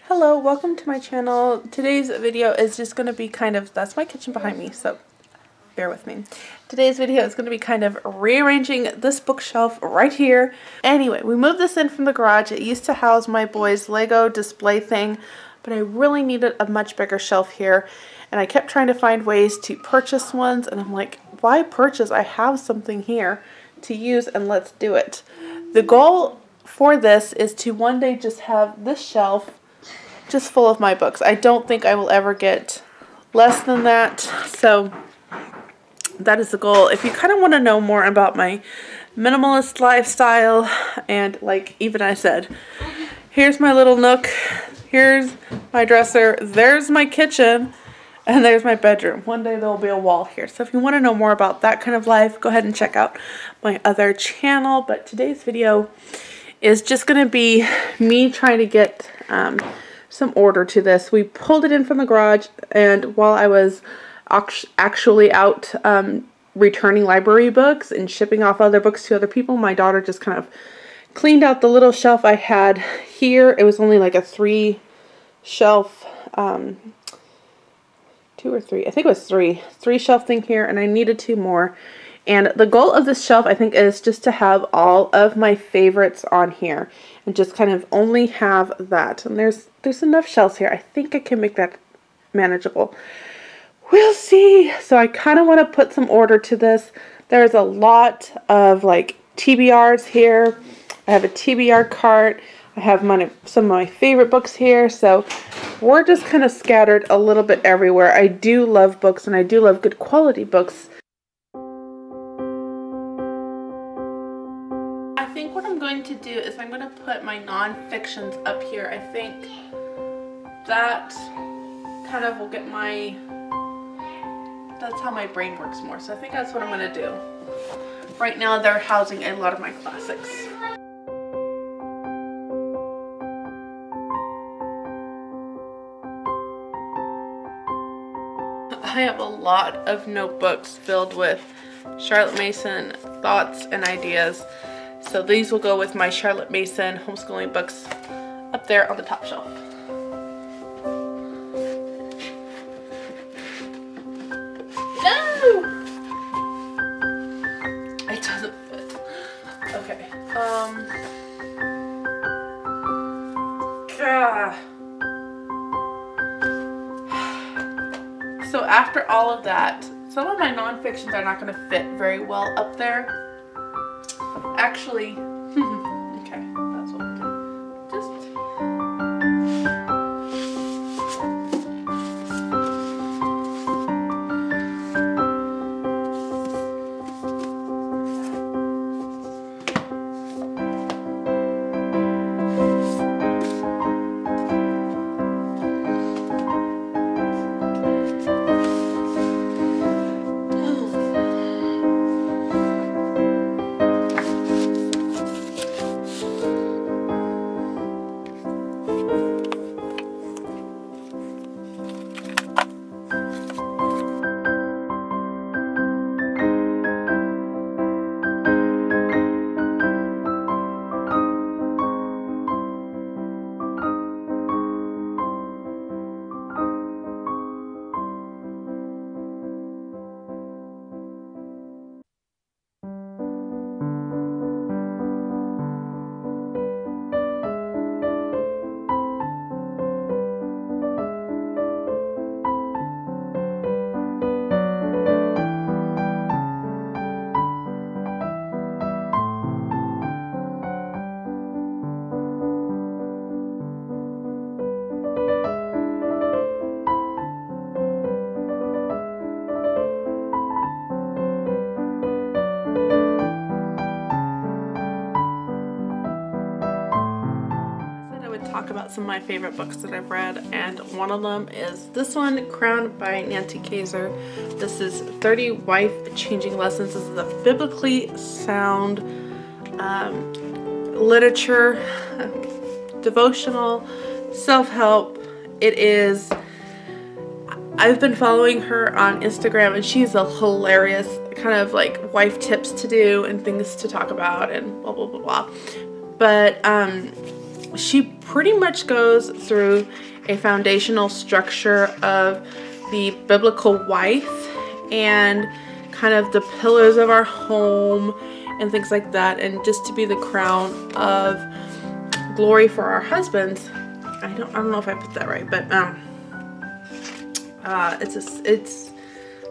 Hello, welcome to my channel. Today's video is just going to be that's my kitchen behind me, so bear with me. Today's video is going to be kind of rearranging this bookshelf right here. Anyway, we moved this in from the garage. It used to house my boys' Lego display thing, but I really needed a much bigger shelf here. And I kept trying to find ways to purchase ones, and I'm like, why purchase? I have something here to use, and let's do it. The goal for this is to one day just have this shelf just full of my books. I don't think I will ever get less than that, so that is the goal. If you kind of want to know more about my minimalist lifestyle, and like even I said, here's my little nook, here's my dresser, there's my kitchen, and there's my bedroom. One day there will be a wall here. So if you want to know more about that kind of life, go ahead and check out my other channel. But today's video is just going to be me trying to get some order to this. We pulled it in from the garage, and while I was actually out returning library books and shipping off other books to other people, my daughter just kind of cleaned out the little shelf I had here. It was only like a 3-shelf, 2 or 3, I think it was 3-shelf thing here, and I needed 2 more. And the goal of this shelf, I think, is just to have all of my favorites on here and just kind of only have that. And there's enough shelves here. I think I can make that manageable. We'll see. So I kind of want to put some order to this. There's a lot of like TBRs here. I have a TBR cart. I have some of my favorite books here. So we're just kind of scattered a little bit everywhere. I do love books, and I do love good quality books. I think what I'm going to do is I'm going to put my non-fictions up here. I think that kind of will get that's how my brain works more. So I think that's what I'm going to do. Right now they're housing a lot of my classics. I have a lot of notebooks filled with Charlotte Mason thoughts and ideas. So these will go with my Charlotte Mason homeschooling books up there on the top shelf. No! It doesn't fit. Okay. So after all of that, some of my non-fictions are not going to fit very well up there. Actually, okay, that's what we'll do. Talk about some of my favorite books that I've read, and one of them is this one, Crowned by Nancy Kaiser. This is 30 Wife-Changing Lessons. This is a biblically sound literature, devotional, self-help. I've been following her on Instagram, and she's a hilarious kind of like wife tips to do and things to talk about and blah blah blah blah. But she pretty much goes through a foundational structure of the biblical wife and kind of the pillars of our home and things like that, and just to be the crown of glory for our husbands. I don't know if I put that right, but it's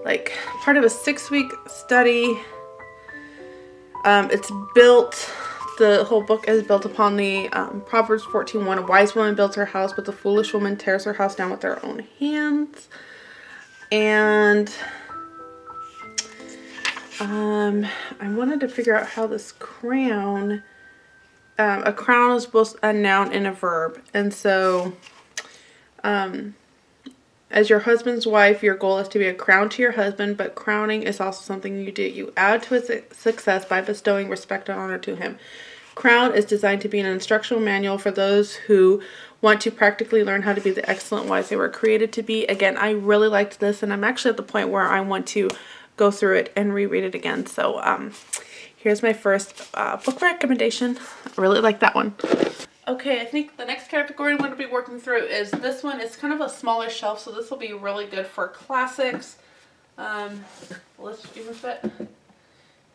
like part of a 6-week study. It's built, the whole book is built upon the Proverbs 14:1. A wise woman builds her house, but the foolish woman tears her house down with her own hands. And I wanted to figure out how this crown, a crown is both a noun and a verb. And so, as your husband's wife, your goal is to be a crown to your husband, but crowning is also something you do. You add to his success by bestowing respect and honor to him. Crown is designed to be an instructional manual for those who want to practically learn how to be the excellent wives they were created to be. Again, I really liked this, and I'm actually at the point where I want to go through it and reread it again. So here's my first book recommendation. I really like that one. Okay, I think the next category I'm going to be working through is this one. It's kind of a smaller shelf, so this will be really good for classics. Let's even fit.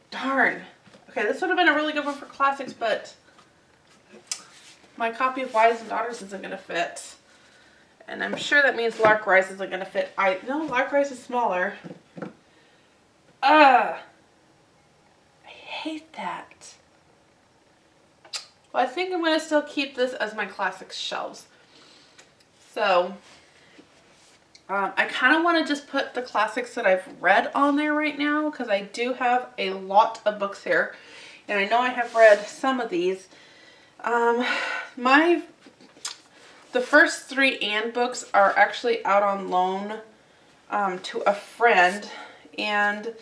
Darn. Okay, this would have been a really good one for classics, but my copy of Wives and Daughters isn't going to fit. And I'm sure that means Lark Rise isn't going to fit. No, Lark Rise is smaller. I hate that. Well, I think I'm going to still keep this as my classics shelves. So, I kind of want to just put the classics that I've read on there right now, because I do have a lot of books here. And I know I have read some of these. The first 3 Anne books are actually out on loan to a friend. And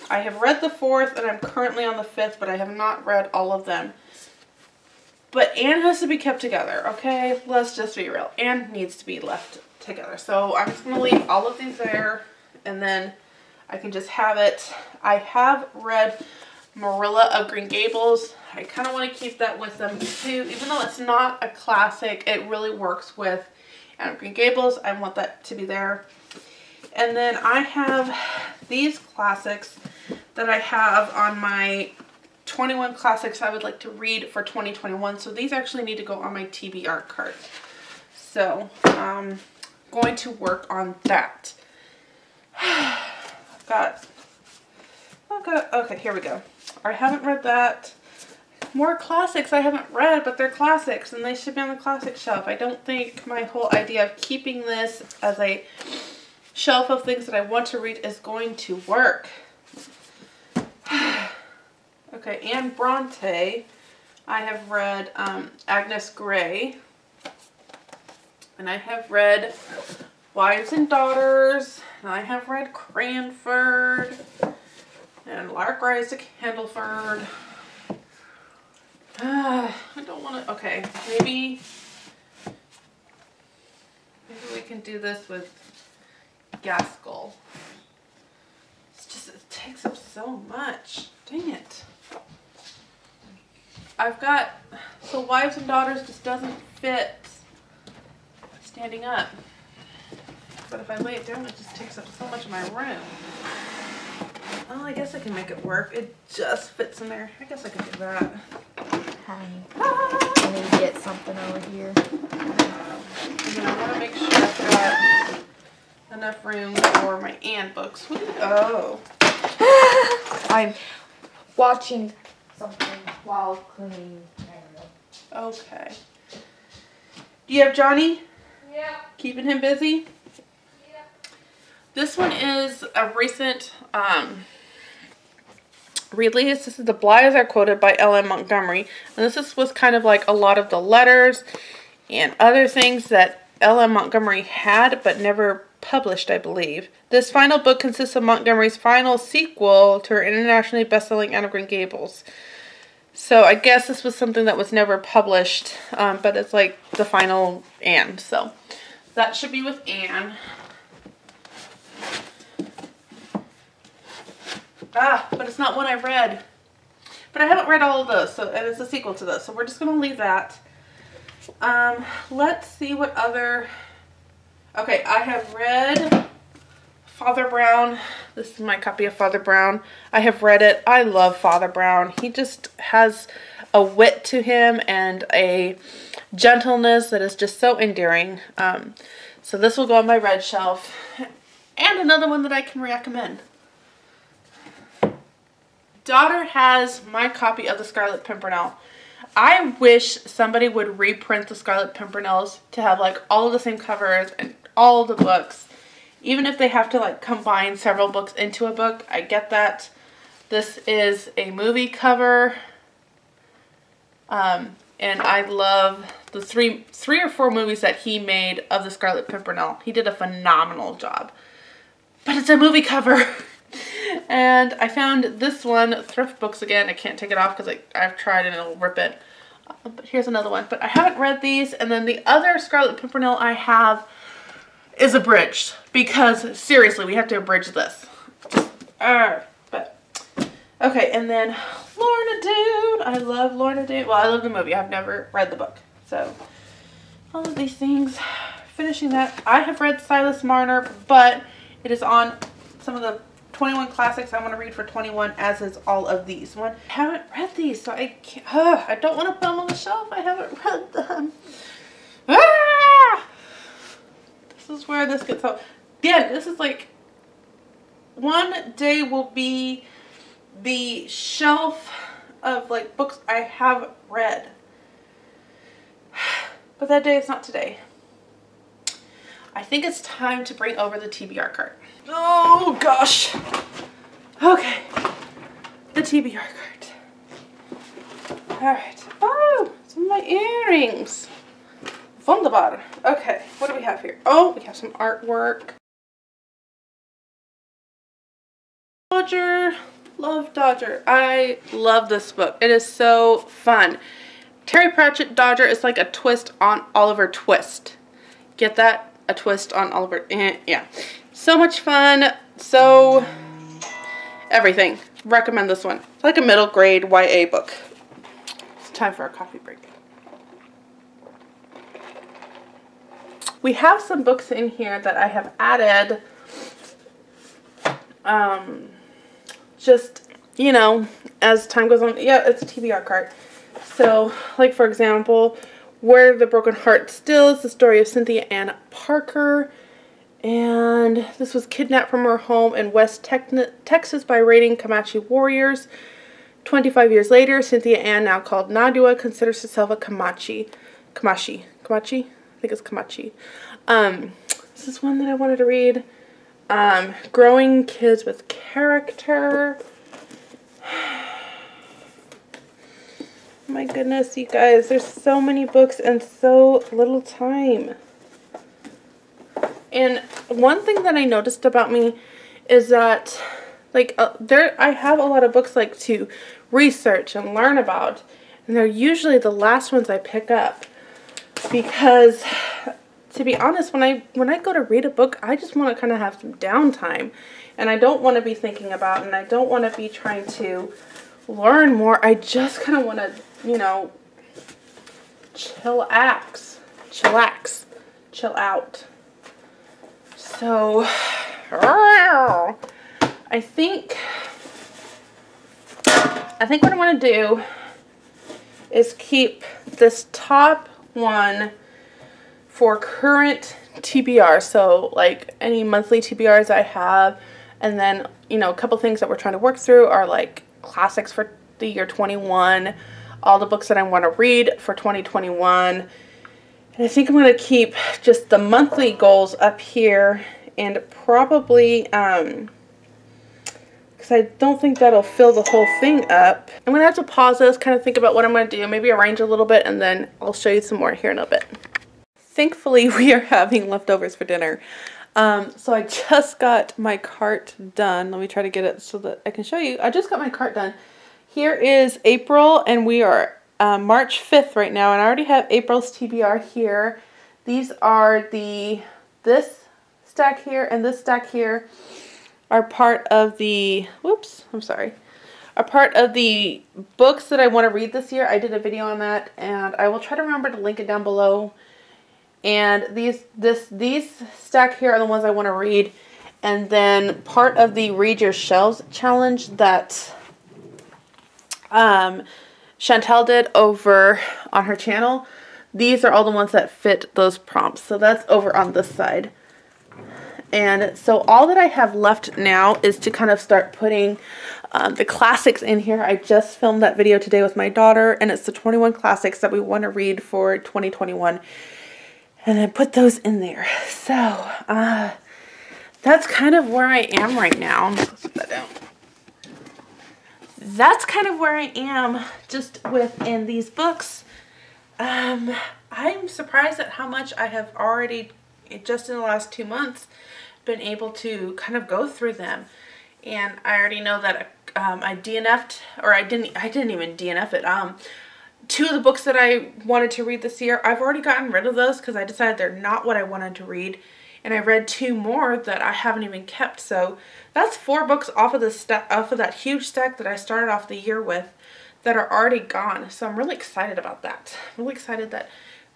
I have read the 4th, and I'm currently on the 5th, but I have not read all of them. But Anne has to be kept together, okay? Let's just be real. Anne needs to be left together. So I'm just going to leave all of these there, and then I can just have it. I have read Marilla of Green Gables. I kind of want to keep that with them too. Even though it's not a classic, it really works with Anne of Green Gables. I want that to be there. And then I have these classics that I have on my 21 classics I would like to read for 2021. So these actually need to go on my TBR card. So I'm going to work on that. Okay, here we go. I haven't read that. More classics I haven't read, but they're classics and they should be on the classic shelf. I don't think my whole idea of keeping this as a shelf of things that I want to read is going to work. Okay, Anne Bronte. I have read Agnes Grey. And I have read Wives and Daughters. And I have read Cranford. And Lark Rise to Candleford. I don't want to... Okay, maybe we can do this with Gaskell. It's just, it takes up so much. Dang it. I've got, so Wives and Daughters just doesn't fit standing up. But if I lay it down, it just takes up so much of my room. Well, I guess I can make it work. It just fits in there. I guess I can do that. Honey, I need to get something over here. And then I want to make sure I've got enough room for my Anne books. Oh. I'm watching something while cleaning. Okay. Do you have Johnny? Yeah. Keeping him busy? Yeah. This one is a recent release. This is The Blythes Are Quoted by L.M. Montgomery. And this was kind of like a lot of the letters and other things that L.M. Montgomery had but never published, I believe. This final book consists of Montgomery's final sequel to her internationally best-selling Anne of Green Gables. So I guess this was something that was never published, but it's like the final Anne. So that should be with Anne. But it's not one I've read. But I haven't read all of those, so and it's a sequel to this. So we're just going to leave that. Let's see what other... Okay, I have read Father Brown. This is my copy of Father Brown. I have read it. I love Father Brown. He just has a wit to him and a gentleness that is just so endearing. So this will go on my red shelf. And another one that I can recommend. Daughter has my copy of the Scarlet Pimpernel. I wish somebody would reprint the Scarlet Pimpernels to have like all of the same covers and all the books. Even if they have to like combine several books into a book, I get that. This is a movie cover. And I love the three or four movies that he made of the Scarlet Pimpernel. He did a phenomenal job. But it's a movie cover. And I found this one, Thrift Books again. I can't take it off because I've tried and it'll rip it. But here's another one. But I haven't read these. And then the other Scarlet Pimpernel I have is abridged. Because seriously, we have to abridge this. But okay, and then Lorna Doone. I love Lorna Doone. Well, I love the movie. I've never read the book. So all of these things. Finishing that. I have read Silas Marner, but it is on some of the 21 classics I want to read for 21, as is all of these. I haven't read these, so I can't. I don't want to put them on the shelf. I haven't read them. This is where this gets out. Again, this is like, one day will be the shelf of like books I have read. But that day is not today. I think it's time to bring over the TBR cart. Oh gosh. Okay. The TBR cart. Alright. Oh, some of my earrings. Wunderbar. Okay, what do we have here? Oh, we have some artwork. Dodger. Love Dodger. I love this book. It is so fun. Terry Pratchett Dodger is like a twist on Oliver Twist. Get that? A twist on Oliver. Yeah. So much fun. So everything. Recommend this one. It's like a middle grade YA book. It's time for a coffee break. We have some books in here that I have added. Just, you know, as time goes on. Yeah, it's a TBR cart. So, like for example, Where the Broken Heart Still is the story of Cynthia Ann Parker. And this was kidnapped from her home in West Texas by raiding Comanche warriors. 25 years later, Cynthia Ann, now called Nadua, considers herself a Comanche. Comanche? I think it's Comanche. This is one that I wanted to read. Growing Kids with Character. My goodness, you guys, there's so many books and so little time. And one thing that I noticed about me is that, like, I have a lot of books, like, to research and learn about, and they're usually the last ones I pick up, because, to be honest, when I go to read a book, I just want to kind of have some downtime, and I don't want to be thinking about, and I don't want to be trying to learn more. I just kind of want to, you know, chillax, chill out. So, I think what I want to do is keep this top one for current TBR. So, like, any monthly TBRs I have, and then, you know, a couple things that we're trying to work through are, like, classics for the year 21, all the books that I want to read for 2021. And I think I'm going to keep just the monthly goals up here, and probably, because I don't think that'll fill the whole thing up. I'm going to have to pause this, kind of think about what I'm going to do, maybe arrange a little bit, and then I'll show you some more here in a bit. Thankfully, we are having leftovers for dinner. So I just got my cart done. Let me try to get it so that I can show you. I just got my cart done. Here is April, and we are March 5th right now, and I already have April's TBR here. These are this stack here and this stack here are part of the, are part of the books that I want to read this year. I did a video on that, and I will try to remember to link it down below. And these stack here are the ones I want to read. And then part of the Read Your Shelves challenge that Chantel did over on her channel. These are all the ones that fit those prompts. So that's over on this side. And so all that I have left now is to kind of start putting the classics in here. I just filmed that video today with my daughter, and it's the 21 classics that we want to read for 2021. And I put those in there. So that's kind of where I am right now. Let's put that down. That's kind of where I am just within these books. I'm surprised at how much I have already, just in the last 2 months, been able to kind of go through them. And I already know that I DNF'd, or I didn't even DNF it. 2 of the books that I wanted to read this year, I've already gotten rid of those because I decided they're not what I wanted to read. And I read 2 more that I haven't even kept. So that's 4 books off of that huge stack that I started off the year with that are already gone. So I'm really excited about that. I'm really excited that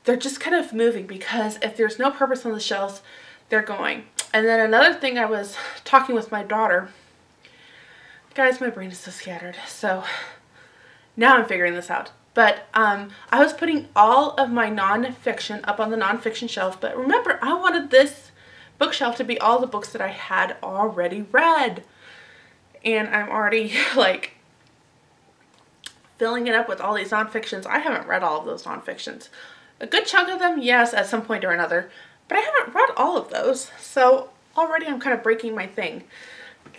they're just kind of moving, because if there's no purpose on the shelves, they're going. And then another thing, I was talking with my daughter. Guys, my brain is so scattered. So now I'm figuring this out. But I was putting all of my nonfiction up on the nonfiction shelf. But remember, I wanted this bookshelf to be all the books that I had already read. And I'm already like filling it up with all these nonfictions. I haven't read all of those nonfictions. A good chunk of them, yes, at some point or another. But I haven't read all of those. So already I'm kind of breaking my thing.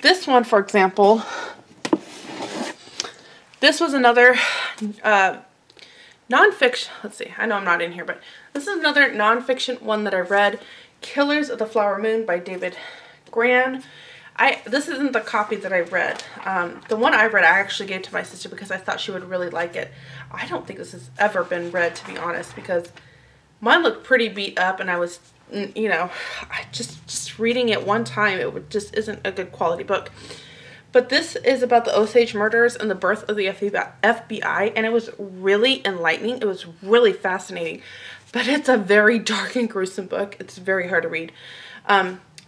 This one, for example, this was another nonfiction. Let's see, I know I'm not in here, but this is another nonfiction one that I read. Killers of the Flower Moon by David Gran. This isn't the copy that I read. The one I read I actually gave to my sister because I thought she would really like it. I don't think this has ever been read, to be honest, because mine looked pretty beat up, and I was, you know, just reading it one time, it just isn't a good quality book. But this is about the Osage murders and the birth of the FBI, and it was really enlightening. It was really fascinating, but it's a very dark and gruesome book. It's very hard to read.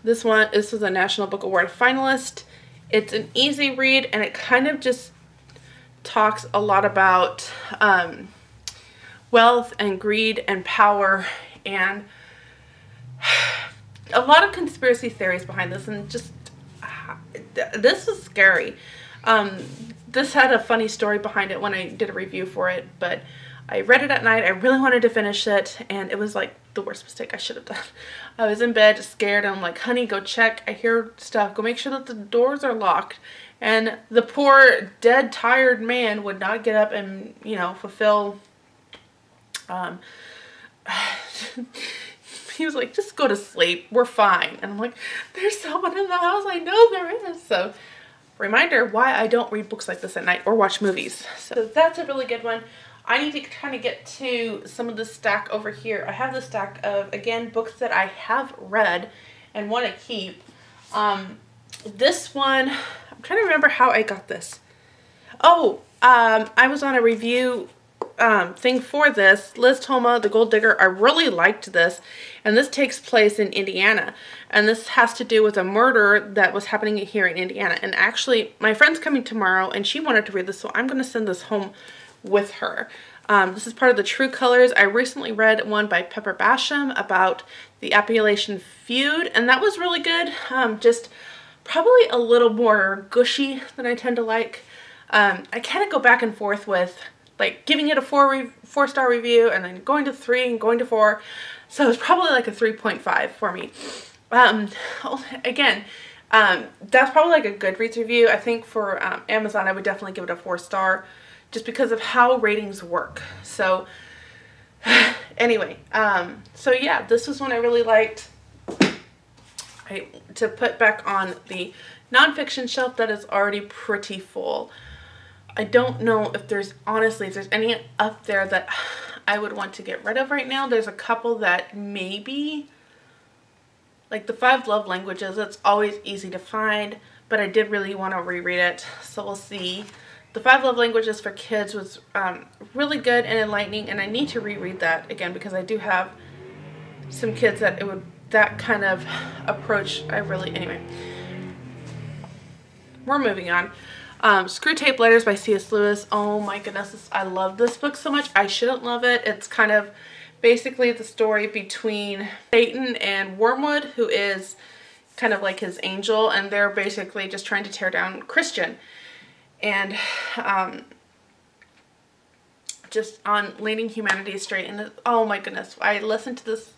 This was a National Book Award finalist. It's an easy read, and it kind of just talks a lot about wealth and greed and power, and a lot of conspiracy theories behind this, and just this was scary. This had a funny story behind it when I did a review for it, but I read it at night. I really wanted to finish it, and it was like the worst mistake I should have done. I was in bed scared, and I'm like, honey, go check. I hear stuff. Go make sure that the doors are locked. And the poor, dead, tired man would not get up and, you know, fulfill... He was like, just go to sleep. We're fine. And I'm like, there's someone in the house. I know there is. So, reminder why I don't read books like this at night or watch movies. So that's a really good one. I need to kind of get to some of the stack over here. I have the stack of, again, books that I have read and want to keep. This one, I'm trying to remember how I got this. Oh, I was on a review thing for this. Liz Toma, The Gold Digger. I really liked this, and this takes place in Indiana, and this has to do with a murder that was happening here in Indiana. And actually, my friend's coming tomorrow, and she wanted to read this, so I'm going to send this home with her. This is part of the True Colors. I recently read one by Pepper Basham about the Appalachian Feud, and that was really good. Just probably a little more gushy than I tend to like. I kind of go back and forth with like giving it a 4-star review and then going to 3 and going to 4. So it's probably like a 3.5 for me. Again, that's probably like a Goodreads review. I think for Amazon, I would definitely give it a 4-star just because of how ratings work. So anyway, so yeah, this was one I really liked. To put back on the nonfiction shelf that is already pretty full. I don't know if there's, honestly, if there's any up there that I would want to get rid of right now. There's a couple that maybe, like the 5 Love Languages, it's always easy to find, but I did really want to reread it, so we'll see. The 5 Love Languages for Kids was really good and enlightening, and I need to reread that again because I do have some kids that that kind of approach anyway. We're moving on. Screw Tape Letters by C.S. Lewis. Oh my goodness, I love this book so much. I shouldn't love it. It's kind of basically the story between Satan and Wormwood, who is kind of like his angel, and they're basically just trying to tear down Christian. And just on leading humanity straight. And oh my goodness, I listened to this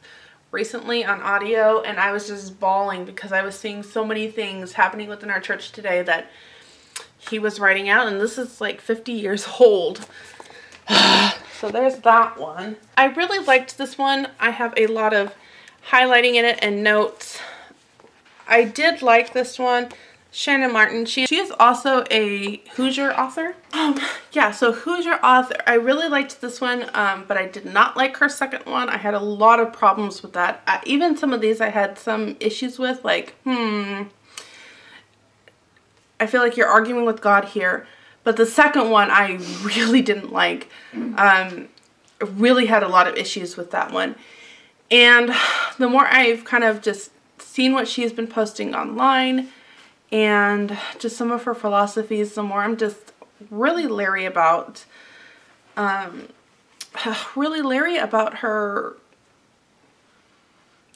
recently on audio and I was just bawling because I was seeing so many things happening within our church today that he was writing out, and this is like 50 years old. So there's that one. I really liked this one. I have a lot of highlighting in it and notes. I did like this one. Shannon Martin. She is also a Hoosier author. Yeah, so Hoosier author. I really liked this one, but I did not like her second one. I had a lot of problems with that. Even some of these I had some issues with, like, I feel like you're arguing with God here. But the second one I really didn't like. Really had a lot of issues with that one. And the more I've kind of just seen what she's been posting online and just some of her philosophies, the more I'm just really leery about her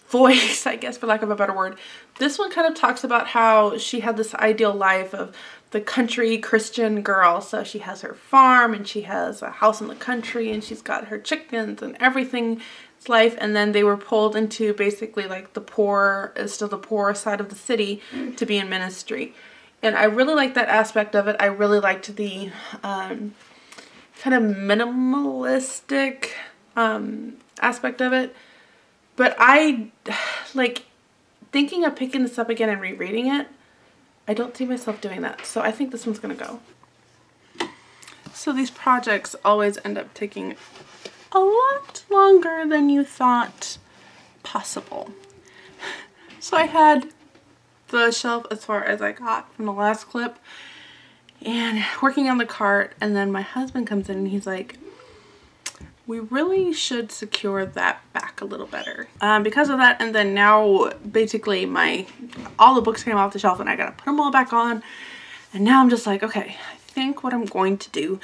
voice, I guess, for lack of a better word. This one kind of talks about how she had this ideal life of the country Christian girl. So she has her farm and she has a house in the country and she's got her chickens and everything. Life, and then they were pulled into basically like the poor, still the poor side of the city to be in ministry. And I really liked that aspect of it. I really liked the kind of minimalistic aspect of it. But I, like, thinking of picking this up again and rereading it, I don't see myself doing that. So I think this one's going to go. So these projects always end up taking a lot longer than you thought possible. So I had the shelf as far as I got from the last clip and working on the cart, and then my husband comes in and he's like, we really should secure that back a little better because of that. And then now basically all the books came off the shelf and I gotta put them all back on, and now I'm just like, okay, I think what I'm going to do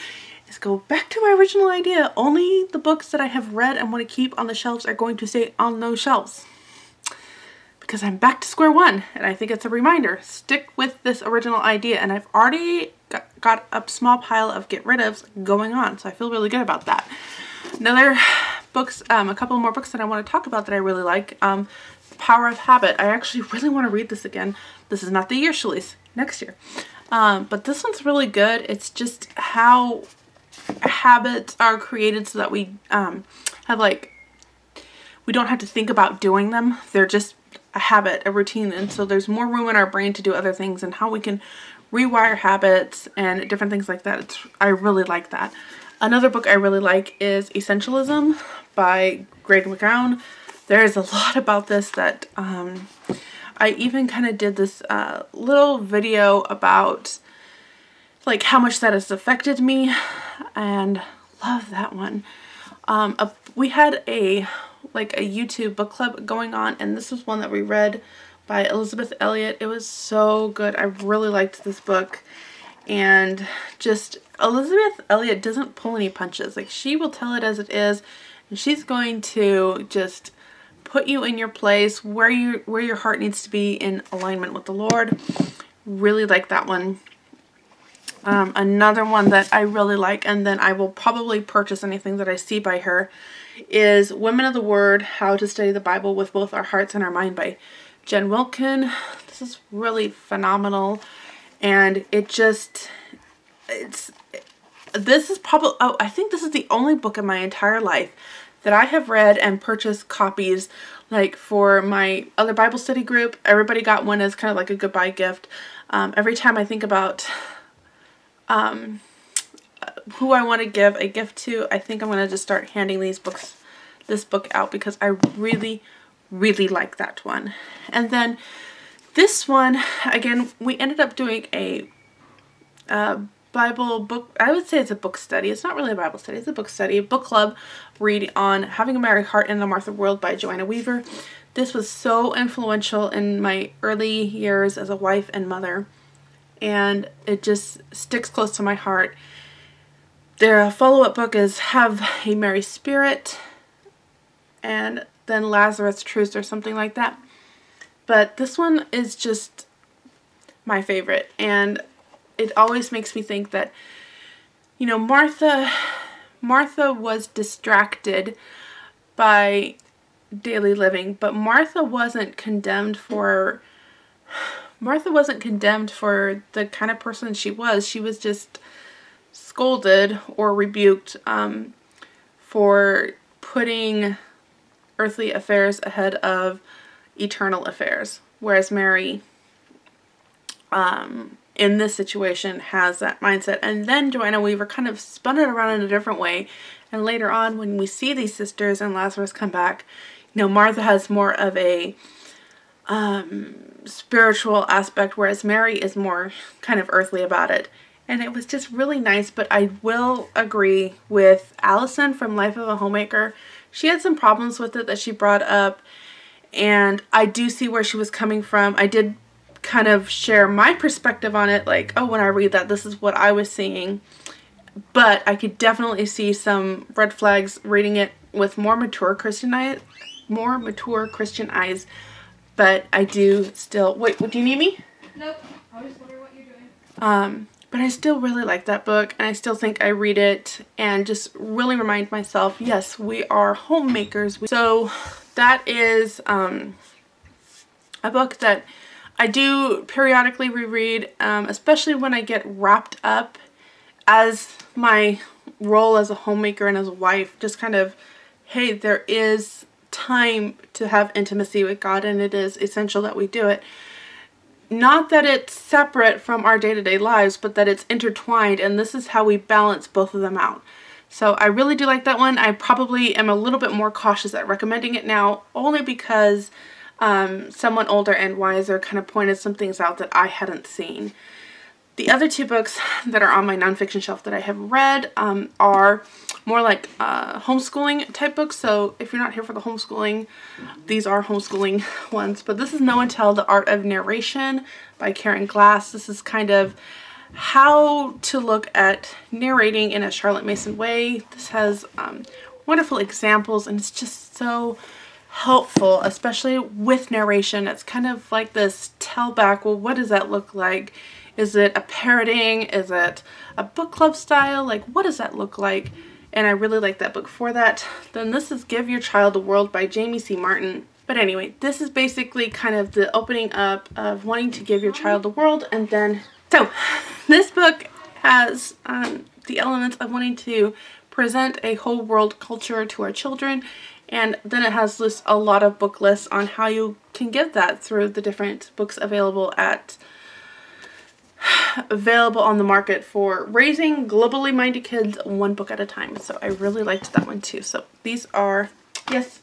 is go back to my original idea. Only the books that I have read and want to keep on the shelves are going to stay on those shelves. Because I'm back to square one, and I think it's a reminder. Stick with this original idea, and I've already got a small pile of get rid ofs going on, so I feel really good about that. Another books, a couple more books that I want to talk about that I really like. The Power of Habit. I actually really want to read this again. This is not the year, Shalice, next year. But this one's really good. It's just how habits are created so that we have, like, we don't have to think about doing them. They're just a habit, a routine, and so there's more room in our brain to do other things, and how we can rewire habits and different things like that. I really like that. Another book I really like is Essentialism by Greg McGowan. There's a lot about this that I even kind of did this little video about, like, how much that has affected me, and love that one. We had a YouTube book club going on, and this was one that we read by Elizabeth Elliot. It was so good. I really liked this book, and just Elizabeth Elliot doesn't pull any punches. Like, she will tell it as it is, and she's going to just put you in your place where your heart needs to be in alignment with the Lord. Really like that one. Another one that I really like, and then I will probably purchase anything that I see by her, is Women of the Word, How to Study the Bible with Both Our Hearts and Our Mind by Jen Wilkin. This is really phenomenal, and this is probably, I think this is the only book in my entire life that I have read and purchased copies, like, for my other Bible study group. Everybody got one as kind of like a goodbye gift. Every time I think about who I want to give a gift to, I think I'm going to just start handing this book out, because I really, really like that one. And then this one, again, we ended up doing a Bible book, I would say it's a book study. It's not really a Bible study. It's a book study, a book club read on Having a Merry Heart in the Martha World by Joanna Weaver. This was so influential in my early years as a wife and mother, and it just sticks close to my heart. Their follow-up book is Have a Merry Spirit, and then Lazarus Truce or something like that. But this one is just my favorite, and it always makes me think that, you know, Martha was distracted by daily living, but Martha wasn't condemned for the kind of person she was. She was just scolded or rebuked for putting earthly affairs ahead of eternal affairs, whereas Mary in this situation has that mindset. And then Joanna Weaver kind of spun it around in a different way, and later on when we see these sisters and Lazarus come back, you know, Martha has more of a spiritual aspect, whereas Mary is more kind of earthly about it. And it was just really nice. But I will agree with Allison from Life of a Homemaker. She had some problems with it that she brought up, and I do see where she was coming from. I did kind of share my perspective on it, like, oh, when I read that, this is what I was seeing. But I could definitely see some red flags reading it with more mature Christian eyes. But I do still, wait, do you need me? Nope. I was just wondering what you're doing. But I still really like that book, and I still think I read it and just really remind myself, yes, we are homemakers. So that is a book that I do periodically reread, especially when I get wrapped up as my role as a homemaker and as a wife. Just kind of, hey, there is time to have intimacy with God, and it is essential that we do it. Not that it's separate from our day-to-day lives, but that it's intertwined, and this is how we balance both of them out. So I really do like that one. I probably am a little bit more cautious at recommending it now, only because someone older and wiser kind of pointed some things out that I hadn't seen. The other two books that are on my nonfiction shelf that I have read are more like homeschooling type books. So if you're not here for the homeschooling, these are homeschooling ones. But this is Know and Tell, The Art of Narration by Karen Glass. This is kind of how to look at narrating in a Charlotte Mason way. This has wonderful examples, and it's just so helpful, especially with narration. It's kind of like this tell back, well, what does that look like? Is it a parroting? Is it a book club style? Like, what does that look like? And I really like that book for that. Then this is Give Your Child a World by Jamie C. Martin. But anyway, this is basically kind of the opening up of wanting to give your child a world. And then, so this book has the elements of wanting to present a whole world culture to our children. And then it has a lot of book lists on how you can give that through the different books available on the market for raising globally minded kids one book at a time. So I really liked that one too. So these are, yes.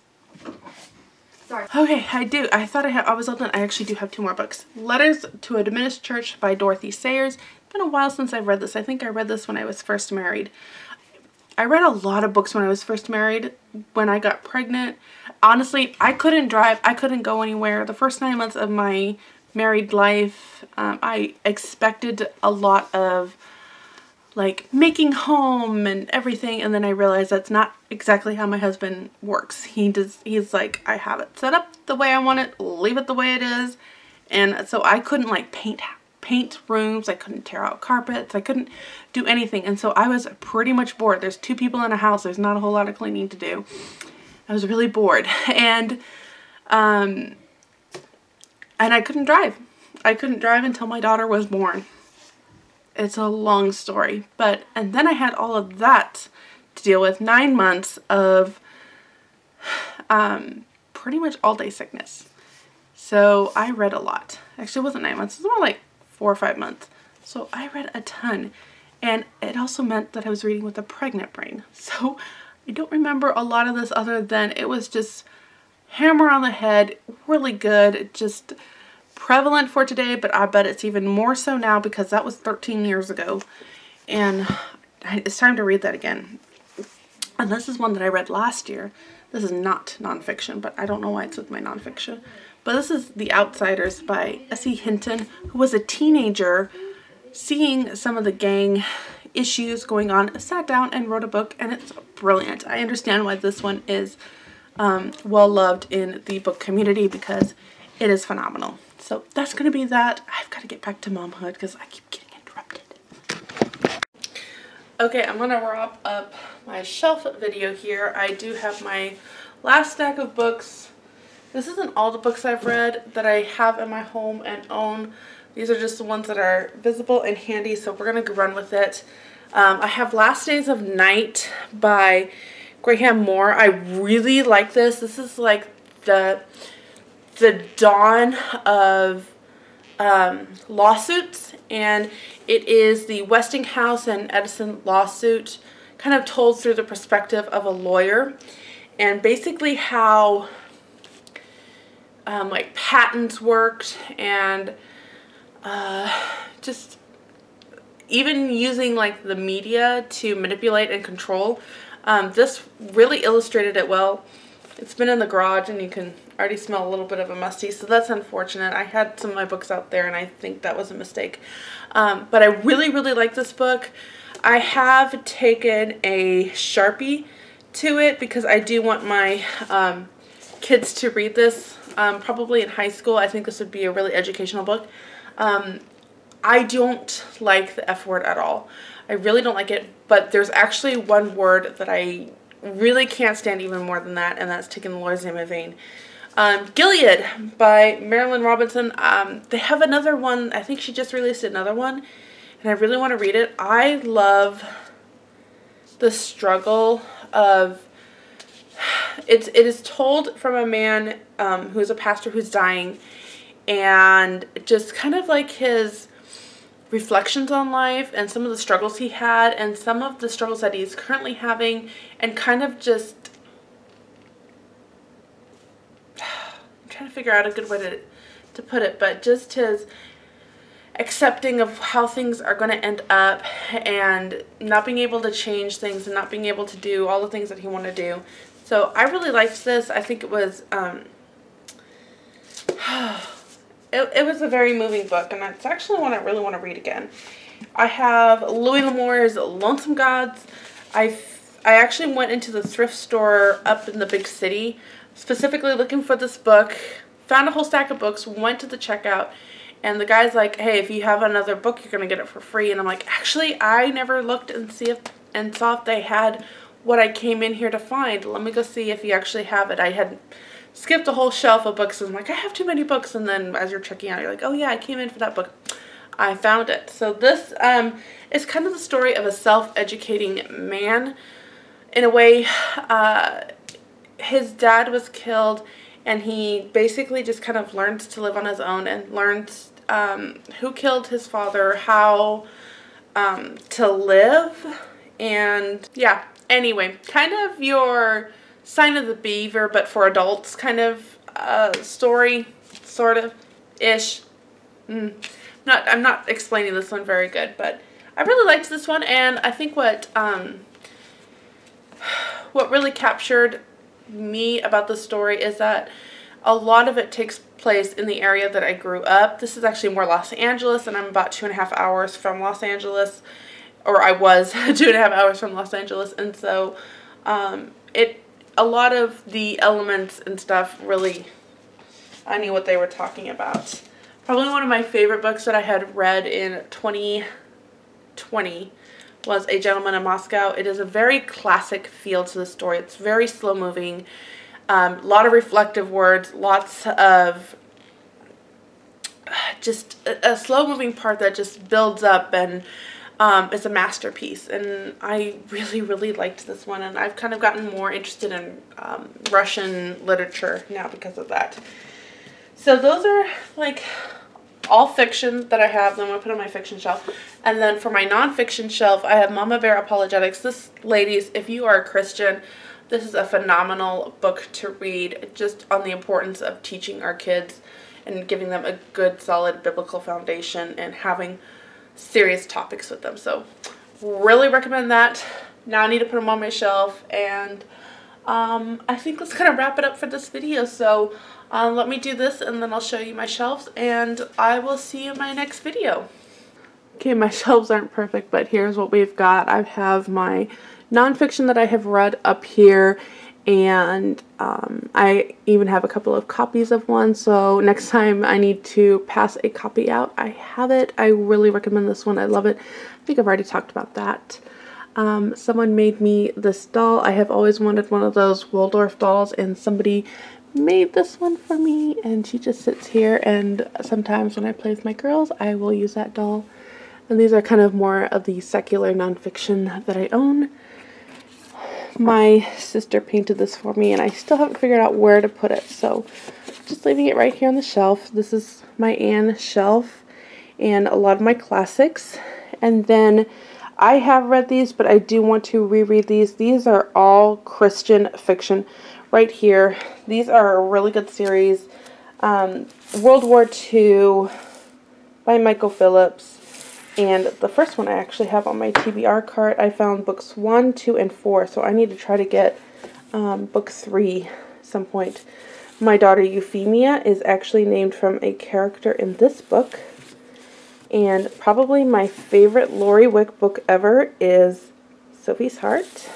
Sorry. Okay, I thought I was all done. I actually do have two more books. Letters to a Diminished Church by Dorothy Sayers. It's been a while since I've read this. I think I read this when I was first married. I read a lot of books when I was first married. When I got pregnant, honestly, I couldn't drive. I couldn't go anywhere. The first 9 months of my married life, I expected a lot of like making home and everything, and then I realized that's not exactly how my husband works. He's like, I have it set up the way I want it, leave it the way it is. And so I couldn't like paint rooms, I couldn't tear out carpets, I couldn't do anything. And so I was pretty much bored. There's two people in a house, there's not a whole lot of cleaning to do. I was really bored, and I couldn't drive. I couldn't drive until my daughter was born. It's a long story, and then I had all of that to deal with. 9 months of pretty much all day sickness. So I read a lot. Actually, it wasn't 9 months. It was more like 4 or 5 months. So I read a ton, and it also meant that I was reading with a pregnant brain. So I don't remember a lot of this other than it was just hammer on the head, really good, just prevalent for today, but I bet it's even more so now because that was 13 years ago. and it's time to read that again. And this is one that I read last year. This is not nonfiction, but I don't know why it's with my nonfiction. But this is The Outsiders by S.E. Hinton, who was a teenager seeing some of the gang issues going on, sat down and wrote a book, and it's brilliant. I understand why this one is well loved in the book community because it is phenomenal. So that's going to be that. I've got to get back to momhood because I keep getting interrupted. Okay, I'm going to wrap up my shelf video here. I do have my last stack of books. This isn't all the books I've read that I have in my home and own. These are just the ones that are visible and handy, so we're going to run with it. I have Last Days of Night by Graham Moore. I really like this. This is like the dawn of lawsuits, and it is the Westinghouse and Edison lawsuit kind of told through the perspective of a lawyer, and basically how like patents worked, and just even using like the media to manipulate and control. This really illustrated it well. It's been in the garage and you can already smell a little bit of a musty, so that's unfortunate. I had some of my books out there and I think that was a mistake. But I really like this book. I have taken a Sharpie to it because I do want my kids to read this, probably in high school. I think this would be a really educational book. I don't like the F word at all. I really don't like it, but there's actually one word that I really can't stand even more than that, and that's taking the Lord's name in vain. Gilead by Marilyn Robinson. They have another one. I think she just released another one, and I really want to read it. I love the struggle of it is told from a man who's a pastor who's dying, and just kind of like his reflections on life and some of the struggles he had and some of the struggles that he's currently having, and kind of just I'm trying to figure out a good way to put it, but just his accepting of how things are going to end up and not being able to change things and not being able to do all the things that he wanted to do. So I really liked this. I think it was it was a very moving book, and it's actually one I really want to read again. I have Louis L'Amour's Lonesome Gods. I actually went into the thrift store up in the big city, specifically looking for this book, found a whole stack of books, went to the checkout, and the guy's like, hey, if you have another book, you're going to get it for free. And I'm like, actually, I never looked and saw if they had what I came in here to find. Let me go see if you actually have it. I had skipped a whole shelf of books and I'm like, I have too many books, and then as you're checking out, you're like, oh yeah, I came in for that book. I found it. So this is kind of the story of a self-educating man. In a way, his dad was killed, and he basically just kind of learned to live on his own and learned who killed his father, how to live, and yeah. Anyway, kind of your Sign of the Beaver, but for adults kind of story, sort of, ish. I'm not explaining this one very good, but I really liked this one, and I think what really captured me about the story is that a lot of it takes place in the area that I grew up. This is actually more Los Angeles, and I'm about 2.5 hours from Los Angeles, or I was 2.5 hours from Los Angeles, and so a lot of the elements and stuff really, I knew what they were talking about. Probably one of my favorite books that I had read in 2020 was A Gentleman in Moscow. It is a very classic feel to the story. It's very slow moving, a lot of reflective words, lots of just a slow moving part that just builds up, and it's a masterpiece, and I really liked this one, and I've kind of gotten more interested in Russian literature now because of that. So those are like all fiction that I have that I'm going to put on my fiction shelf. And then for my nonfiction shelf, I have Mama Bear Apologetics. This, ladies, if you are a Christian, this is a phenomenal book to read, just on the importance of teaching our kids and giving them a good solid biblical foundation and having serious topics with them. So really recommend that. Now I need to put them on my shelf, and I think that's gonna wrap it up for this video. So let me do this and then I'll show you my shelves, and I will see you in my next video. Okay, my shelves aren't perfect, but here's what we've got. I have my nonfiction that I have read up here, and I even have a couple of copies of one, so next time I need to pass a copy out, I have it. I really recommend this one. I love it. I think I've already talked about that. Someone made me this doll. I have always wanted one of those Waldorf dolls, and somebody made this one for me, and she just sits here, and sometimes when I play with my girls, I will use that doll. And these are kind of more of the secular nonfiction that I own. My sister painted this for me, and I still haven't figured out where to put it, so just leaving it right here on the shelf. This is my Anne shelf and a lot of my classics. And then I have read these, but I do want to reread these. These are all Christian fiction right here. These are a really good series. World War II by Michael Phillips. And the first one I actually have on my TBR cart. I found books 1, 2, and 4, so I need to try to get book 3 at some point. My daughter Euphemia is actually named from a character in this book. And probably my favorite Lori Wick book ever is Sophie's Heart.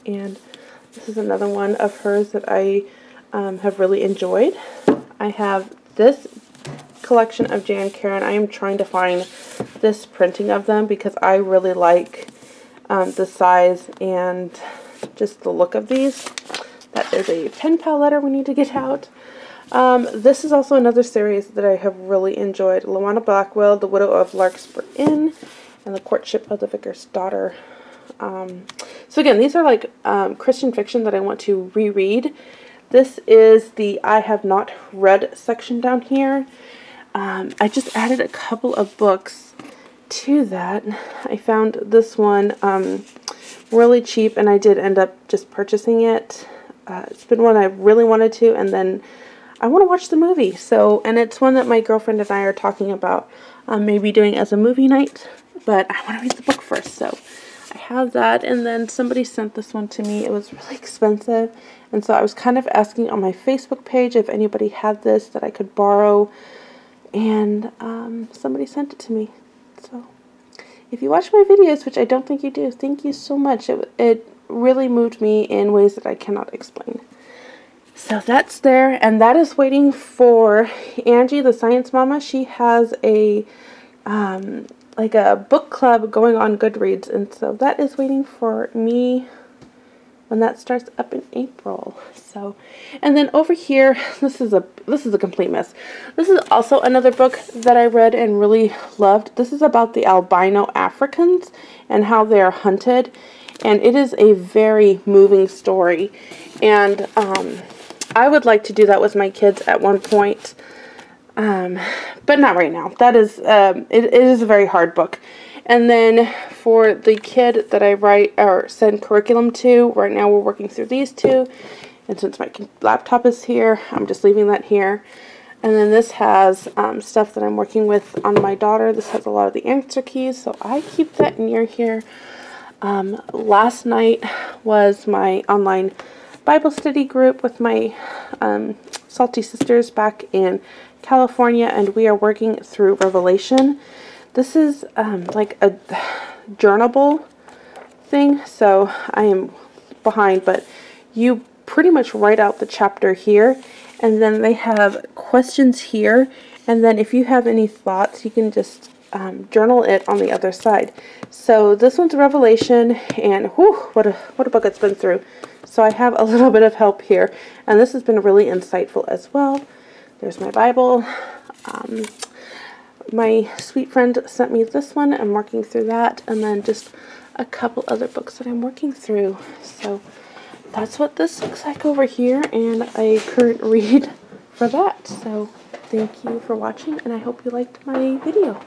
And this is another one of hers that I have really enjoyed. I have this collection of Jan Karen. I am trying to find this printing of them because I really like the size and just the look of these. That is a pen pal letter we need to get out. This is also another series that I have really enjoyed. Lawana Blackwell, The Widow of Larkspur Inn, and The Courtship of the Vicar's Daughter. So again, these are like Christian fiction that I want to reread. This is the I have not read section down here. I just added a couple of books to that. I found this one really cheap, and I did end up just purchasing it. It's been one I really wanted to, and then I want to watch the movie. So, and it's one that my girlfriend and I are talking about maybe doing as a movie night, but I want to read the book first. So I have that, and then somebody sent this one to me. It was really expensive, and so I was kind of asking on my Facebook page if anybody had this that I could borrow, and somebody sent it to me. So if you watch my videos, which I don't think you do, thank you so much. It really moved me in ways that I cannot explain. So that's there, and that is waiting for Angie, the science mama. She has a like a book club going on Goodreads, and so that is waiting for me when that starts up in April. So, and then over here, this is a complete mess. This is also another book that I read and really loved. This is about the albino Africans and how they are hunted, and it is a very moving story. And I would like to do that with my kids at one point, but not right now. That is it is a very hard book. And then for the kid that I write or send curriculum to, right now we're working through these two. And since my laptop is here, I'm just leaving that here. And then this has stuff that I'm working with on my daughter. This has a lot of the answer keys, so I keep that near here. Last night was my online Bible study group with my salty sisters back in California, and we are working through Revelation. This is like a journalable thing, so I am behind, but you pretty much write out the chapter here, and then they have questions here, and then if you have any thoughts, you can just journal it on the other side. So this one's Revelation, and whew, what a book it's been through. So I have a little bit of help here, and this has been really insightful as well. There's my Bible. My sweet friend sent me this one. I'm working through that, and then just a couple other books that I'm working through. So that's what this looks like over here, and a current read for that. So thank you for watching, and I hope you liked my video.